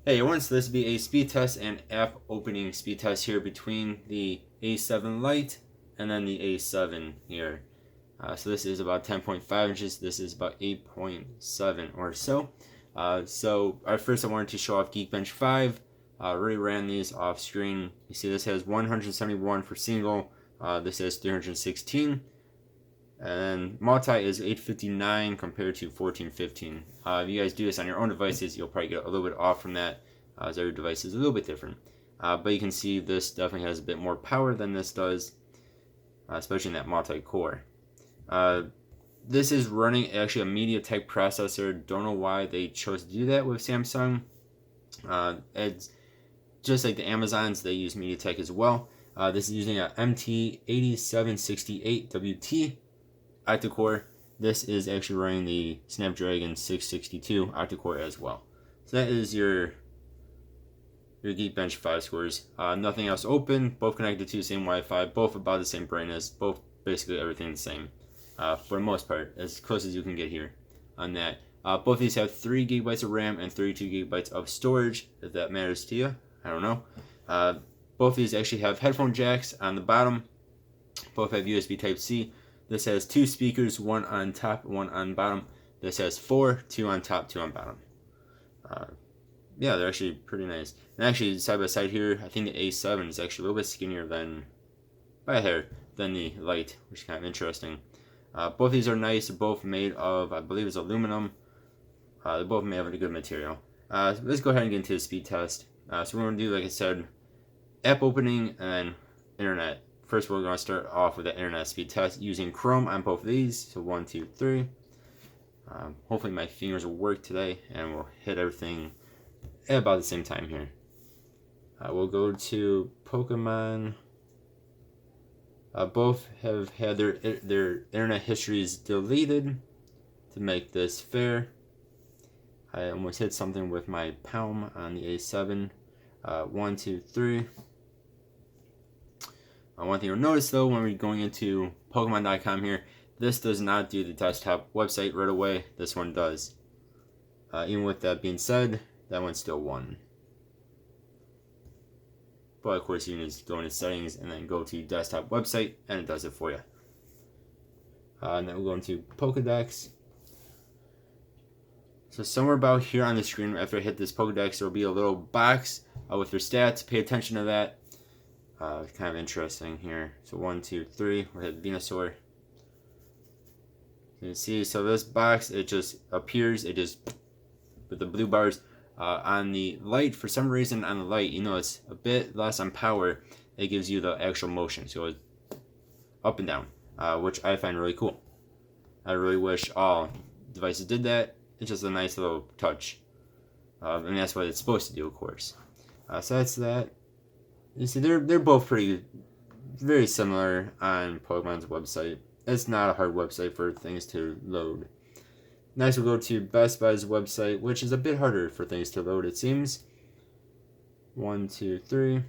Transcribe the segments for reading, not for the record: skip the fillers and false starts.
Hey everyone, so this will be a speed test and app opening speed test here between the A7 Lite and then the A7 here. So this is about 10.5 inches, this is about 8.7 or so. So first I wanted to show off Geekbench 5. Already ran these off screen. You see this has 171 for single, this has 316. And multi is 859 compared to 1415. If you guys do this on your own devices, you'll probably get a little bit off from that, as every device is a little bit different. But you can see this definitely has a bit more power than this does, especially in that multi-core. This is running actually a MediaTek processor. Don't know why they chose to do that with Samsung. It's just like the Amazons, they use MediaTek as well. This is using a MT8768WT octa-core. This is actually running the Snapdragon 662 octa-core as well. So that is your Geekbench 5 scores. Nothing else open, both connected to the same Wi-Fi, both about the same brightness, both basically everything the same, for the most part, as close as you can get here on that. Both of these have 3 gigabytes of RAM and 32 gigabytes of storage, if that matters to you. I don't know. Both of these actually have headphone jacks on the bottom. Both have USB Type-C. This has 2 speakers, one on top, one on bottom. This has 4, 2 on top, 2 on bottom. Yeah, they're actually pretty nice. And actually, side by side here, I think the A7 is actually a little bit skinnier than, by a hair, than the Lite, which is kind of interesting. Both of these are nice. They're both made of, I believe it's aluminum. They're both made of a good material. Let's go ahead and get into the speed test. So we're going to do, like I said, app opening and internet. First, we're going to start off with the internet speed test using Chrome on both of these. So 1, 2, 3. Hopefully my fingers will work today and we'll hit everything at about the same time here. We'll go to Pokemon. Both have had their internet histories deleted to make this fair. I almost hit something with my palm on the A7. 1, 2, 3. One thing you'll notice though, when we're going into Pokemon.com here, this does not do the desktop website right away. This one does. Even with that being said, that one still won. But of course, you can just go into settings and then go to desktop website, and it does it for you. And then we'll go into Pokedex. So somewhere about here on the screen, after I hit this Pokedex, there will be a little box with your stats. Pay attention to that. Kind of interesting here. So 1, 2, 3. We'll hit Venusaur. You can see, so this box, it just appears. It just with the blue bars. On the Lite, for some reason on the Lite, you know, it's a bit less on power. It gives you the actual motion, so it's up and down, which I find really cool. I really wish all devices did that. It's just a nice little touch, and that's what it's supposed to do, of course. So that's that. You see, they're both very similar on Pokemon's website. It's not a hard website for things to load. Next, we'll go to Best Buy's website, which is a bit harder for things to load, it seems. 1, 2, 3.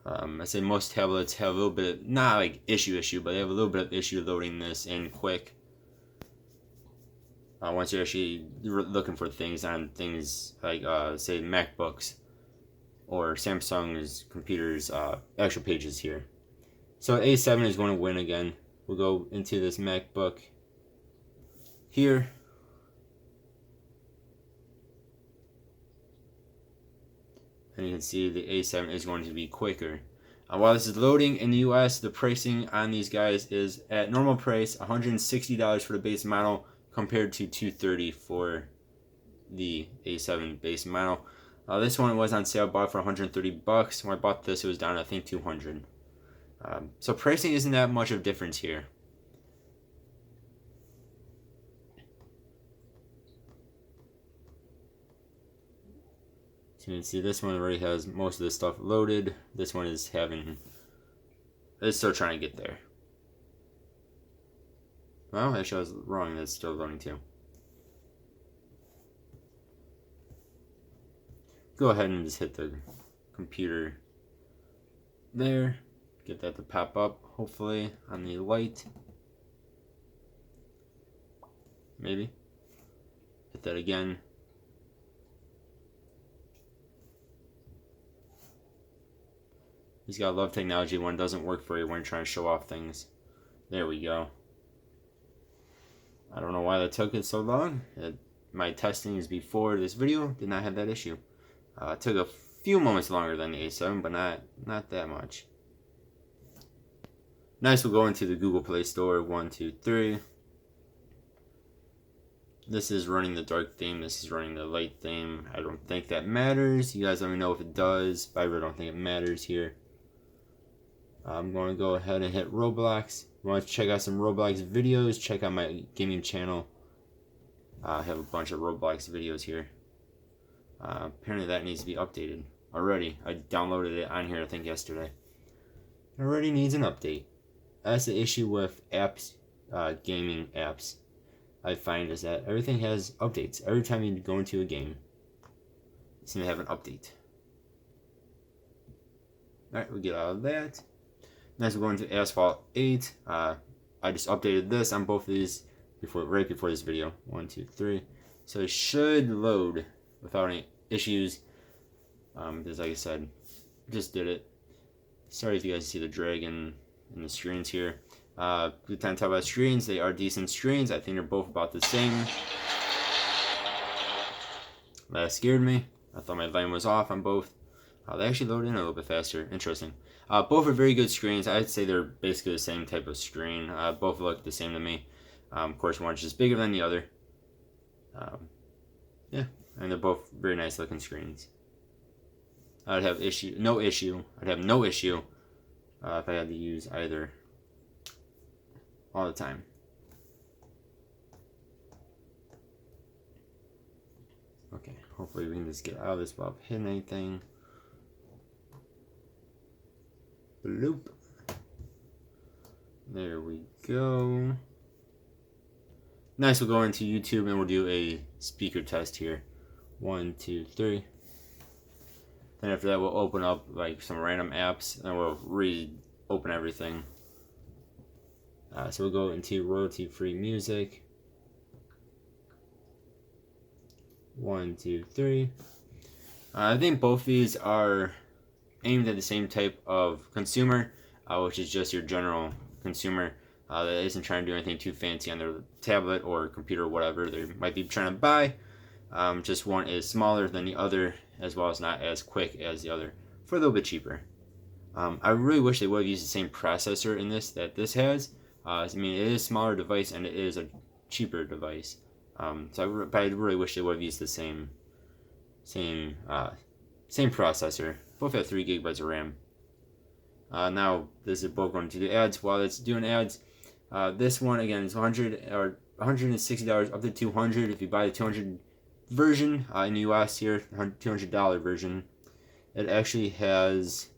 I say most tablets have a little bit, not like issue, but they have a little bit of issue loading this in quick. Once you're actually looking for things on things like, say, MacBooks or Samsung's computers, actual pages here. So A7 is going to win again. We'll go into this MacBook here. And you can see the A7 is going to be quicker. While this is loading in the US, the pricing on these guys is at normal price $160 for the base model compared to $230 for the A7 base model. This one was on sale, bought for $130. When I bought this, it was down, I think, $200. So pricing isn't that much of a difference here. So you can see this one already has most of the stuff loaded. This one is it's still trying to get there. Well, actually I was wrong, that's still loading too. Go ahead and just hit the computer there. Get that to pop up, hopefully, on the Lite. Maybe. Hit that again. He's got love technology when it doesn't work for you when you're trying to show off things. There we go. I don't know why that took it so long. My testings before this video did not have that issue. It took a few moments longer than the A7, but not that much. Next, we'll go into the Google Play Store. 1, 2, 3. This is running the dark theme. This is running the light theme. I don't think that matters. You guys let me know if it does, but I really don't think it matters here. I'm going to go ahead and hit Roblox. If you want to check out some Roblox videos, check out my gaming channel. I have a bunch of Roblox videos here. Apparently that needs to be updated already. I downloaded it on here, I think, yesterday. It already needs an update. That's the issue with apps, gaming apps. I find is that everything has updates. Every time you go into a game, you seem to have an update. Alright, we get out of that. Next, we're going to Asphalt 8. I just updated this on both of these right before this video. 1, 2, 3. So it should load without any issues. Because like I said, just did it. Sorry if you guys see the drag in the screens here. We tend to talk about screens. They are decent screens. I think they're both about the same. That scared me. I thought my volume was off on both. They actually load in a little bit faster. Interesting. Both are very good screens. I'd say they're basically the same type of screen. Both look the same to me. Of course, one's just bigger than the other. Yeah, and they're both very nice looking screens. I'd have no issue if I had to use either all the time. Okay, hopefully we can just get out of this without hitting anything. Bloop. There we go. Next, we'll go into YouTube and we'll do a speaker test here. 1, 2, 3. Then after that, we'll open up like some random apps and we'll reopen everything. So we'll go into royalty-free music. 1, 2, 3. I think both these are aimed at the same type of consumer, which is just your general consumer that isn't trying to do anything too fancy on their tablet or computer or whatever they might be trying to buy. Just one is smaller than the other, as well as not as quick as the other, for a little bit cheaper. I really wish they would have used the same processor in this that this has. I mean, it is a smaller device and it is a cheaper device. So I really wish they would have used the same processor. Both have 3 gigabytes of RAM. Now this is both going to do ads. While it's doing ads, this one again is $160 up to $200 if you buy the $200 version in the US here, $200 version. It actually has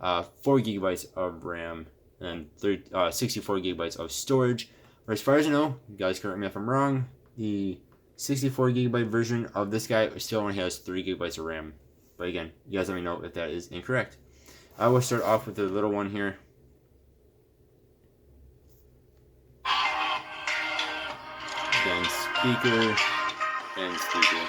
4 gigabytes of RAM and 64 gigabytes of storage. Or as far as I know, you guys correct me if I'm wrong, the 64 gigabyte version of this guy still only has 3 gigabytes of RAM. But again, you guys let me know if that is incorrect. I will start off with the little one here. Again, speaker and speaker.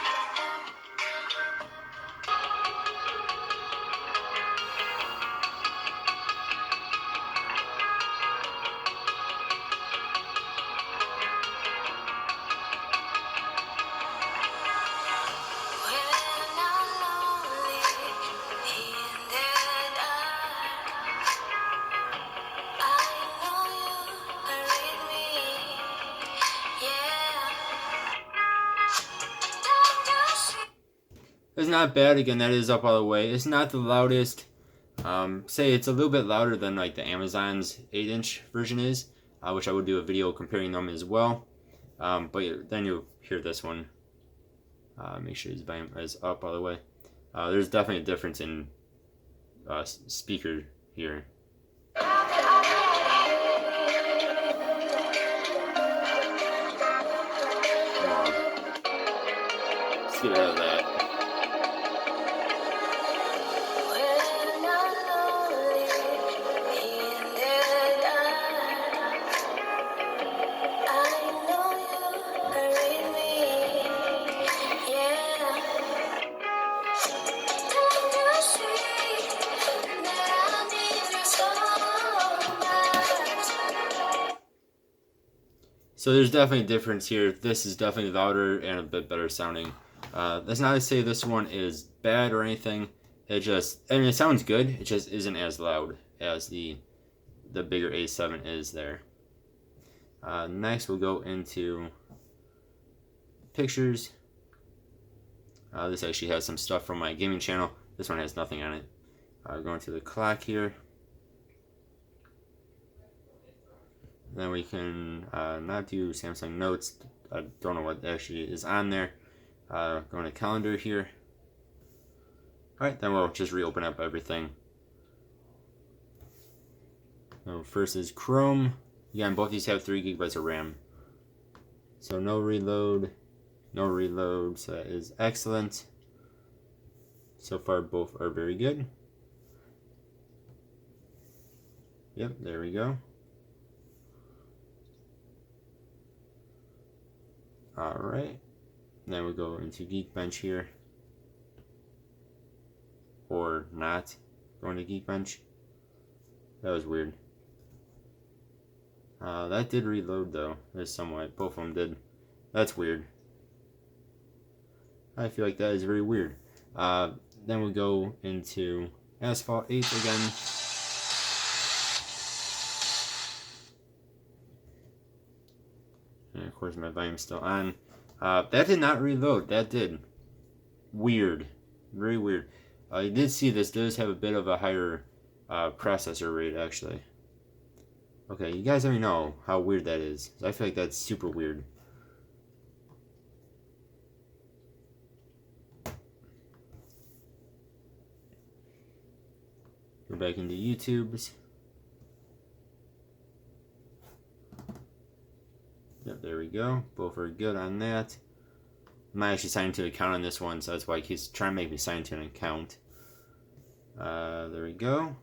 It's not bad. Again, that is up all the way. It's not the loudest. Say it's a little bit louder than like the Amazon's 8-inch version is, which I would do a video comparing them as well. But then you'll hear this one. Make sure his volume is up all the way. There's definitely a difference in speaker here. Let's get out of that. So there's definitely a difference here. This is definitely louder and a bit better sounding. That's not to say this one is bad or anything. It sounds good. It just isn't as loud as the bigger A7 is there. Next, we'll go into pictures. This actually has some stuff from my gaming channel. This one has nothing on it. Going to the clock here. Then we can not do Samsung Notes. I don't know what actually is on there. Going to calendar here. Alright, then we'll just reopen up everything. So first is Chrome. Again, both these have 3 gigabytes of RAM. So no reload, so that is excellent. So far both are very good. Yep, there we go. Alright, then we'll go into Geekbench here. Or not going to Geekbench. That was weird. That did reload though, somewhat. Both of them did. That's weird. I feel like that is very weird. Then we'll go into Asphalt 8 again. And of course my volume's still on. That did not reload. That did. Weird. Very weird. You did see this does have a bit of a higher processor rate actually. Okay, you guys let me know how weird that is. I feel like that's super weird. Go back into YouTube's. Yep, there we go. Both are good on that. I'm not actually signed into an account on this one, so that's why he's trying to make me sign into an account. There we go.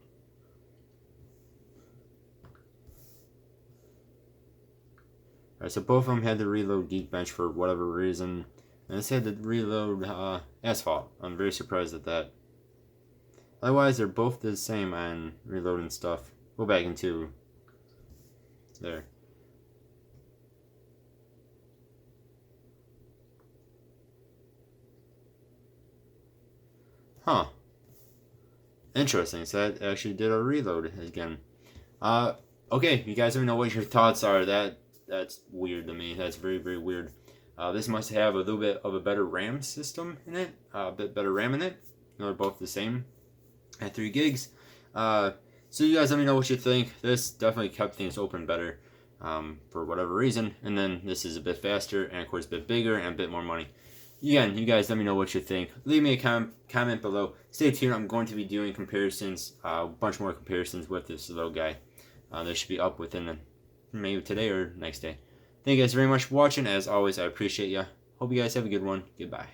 Alright, so both of them had to reload Geekbench for whatever reason. And this had to reload Asphalt. I'm very surprised at that. Otherwise, they're both the same on reloading stuff. Go back into there. Huh. Interesting. So that actually did a reload again. Okay, you guys let me know what your thoughts are. That's weird to me. That's very, very weird. This must have a little bit of a better RAM system in it. A bit better RAM in it. They're both the same at 3 gigs. So you guys let me know what you think. This definitely kept things open better for whatever reason. And then this is a bit faster and of course a bit bigger and a bit more money. Again, you guys let me know what you think. Leave me a comment below. Stay tuned. I'm going to be doing comparisons, a bunch more comparisons with this little guy. They should be up within maybe today or next day. Thank you guys very much for watching. As always, I appreciate you. Hope you guys have a good one. Goodbye.